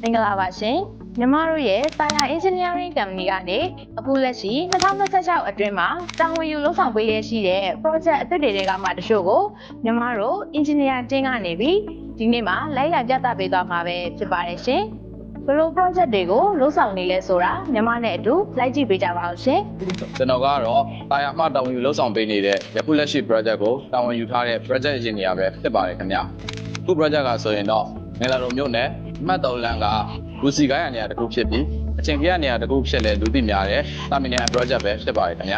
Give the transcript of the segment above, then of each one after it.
မင်္ဂလာပါရှင်မြန်မာတို့ရဲ့ Taya Engineering Company ကနေအခုလက်ရှိ2026အတွင်းမှာတာဝန်ယူလုပ်ဆောင်ပေးရရှိတဲ့ project အသစ်တွေကမှတချို့ကိုမြန်မာတို့ engineer တင်းကနေပြီးဒီနေ့မှာလိုက်လံပြသပေးသွားမှာပဲဖြစ်ပါတယ်ရှင်ဘယ်လို project တွေကိုလုပ်ဆောင်နေလဲဆိုတာမြန်မာနဲ့အတူလိုက်ကြည့်ပေးကြပါဦးရှင်ကျွန်တော်ကတော့တာယာမှတာဝန်ယူလုပ်ဆောင်ပေးနေတဲ့ယခုလက်ရှိ project ကိုတာဝန်ယူထားတဲ့ project engineer ပဲဖြစ်ပါတယ်ခင်ဗျအခု project ကဆိုရင်တော့ငယ်လာတော်မြို့နယ်အမှတ်3လမ်းကလူစီကိုင်းရနေရာတစ်ခုဖြစ်ပြီးအချိန်ကြီးရနေရာတစ်ခုဖြစ်လဲလူသိများတဲ့တာမီနီယံ project ပဲဖြစ်ပါတယ်ခင်ဗျ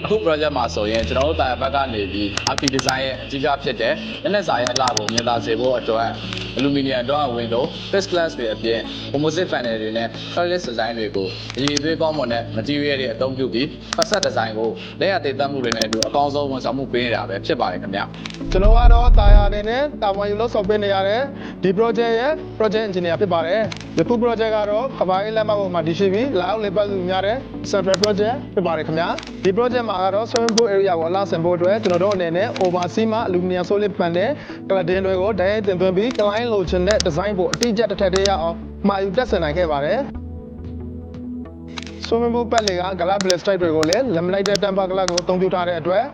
အခု project မှာဆိုရင်ကျွန်တော်တို့တာယာဘက်ကနေပြီး archi design ရဲ့အကြီးအကျယ်ဖြစ်တဲ့လက်နဲ့စာရဲ့အလှကိုမြင်သာစေဖို့အတွက် aluminum တော့ window face glass တွေအပြင် composite panel တွေနဲ့ colorless design တွေကိုအရေးသွေးကောင်းမွန်တဲ့ material တွေအသုံးပြုပြီး facade design ကိုလက်ရသေးတတ်မှုတွေနဲ့အတူအကောင်းဆုံးဝန်ဆောင်မှုပေးနေတာပဲဖြစ်ပါတယ်ခင်ဗျကျွန်တော်ကတော့တာယာနဲ့တာဝန်ယူလုပ်ဆောင်ပေးနေရတဲ့ဒီ project ရဲ့ project engineer ဖြစ်ပါတယ်ဒီ project ကတော့ကဘာရေးလက်မှတ်ပေါ်မှာတည်ရှိပြီးလာအောင်လေးပတ်လူများတဲ့ separate project ဖြစ်ပါတယ်ခင်ဗျာဒီ project မှာကတော့ swimming pool area ကိုအလားဆင်ဖို့အတွက်ကျွန်တော်တို့အနေနဲ့ oversea မှာ aluminum solid panel cladding တွေကိုဓာတ်ရိုက်တင်သွင်းပြီး client လိုချင်တဲ့ design ကိုအတိအကျတစ်ထပ်တည်းရအောင်မှာယူတက်ဆင်နိုင်ခဲ့ပါတယ် swimming pool ပတ်လေက glass blade stripe တွေကိုလည်း laminated temper glass ကိုအသုံးပြုထားတဲ့အတွက်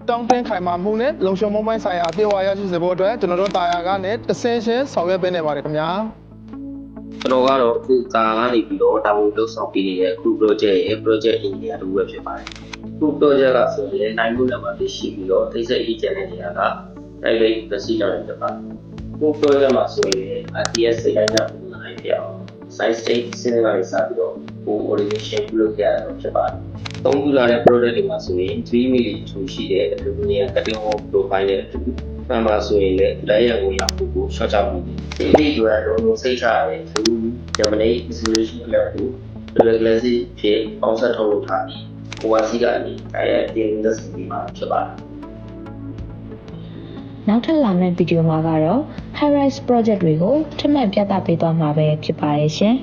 တောင်းတင်းခိုင်မာမှုနဲ့လုံခြုံမှုပိုင်းဆိုင်ရာအပြည့်အဝရရှိစေဖို့အတွက်ကျွန်တော်တို့တာယာကနေတဆင့်ချင်းဆောင်ရွက်ပေးနေပါတယ်ခင်ဗျာကျွန်တော်ကတော့အခုကာကနေပြီးတော့တာဝန်လုပ်ဆောင်ပေးနေတဲ့အခု project ရဲ့ project engineer တူပဲဖြစ်ပါတယ်အခု project ကဆိုရင်နိုင်မှုလက်မှာသိရှိပြီးတော့ထိစက် agent တဲ့နေရာက direct procedure ဖြစ်ပါတယ်အခု project မှာဆိုရင် RTS စိတ်တိုင်းကပုံစံလိုက်ပြအောင် size state စဉ်းစားရစားပြီးတော့ဟို orientation ပြုလုပ်ရတာဖြစ်ပါတယ်သုံးခုလာတဲ့ product တွေမှာဆိုရင် 3mm ထူရှိတဲ့ aluminum cutting hole profile နဲ့အတူပန်ပါဆိုရင်လည်းလက်ရံကိုရောက်ဖို့ short ချမှုဒီနေ့ကတော့စိတ်ချရတယ်သူ Germany isolation လောက်ကို regular ဖြစ်အောင်ဆက်ထုတ်လုပ်ထားပြီး oversea ကနေအဲတင်တဲ့စီဒီမှာဖြစ်ပါတယ်နောက်ထပ်လာမယ့်ဗီဒီယိုမှာကတော့ High Rise Project တွေကိုထပ်မံပြသပေးသွားမှာပဲဖြစ်ပါတယ်ရှင်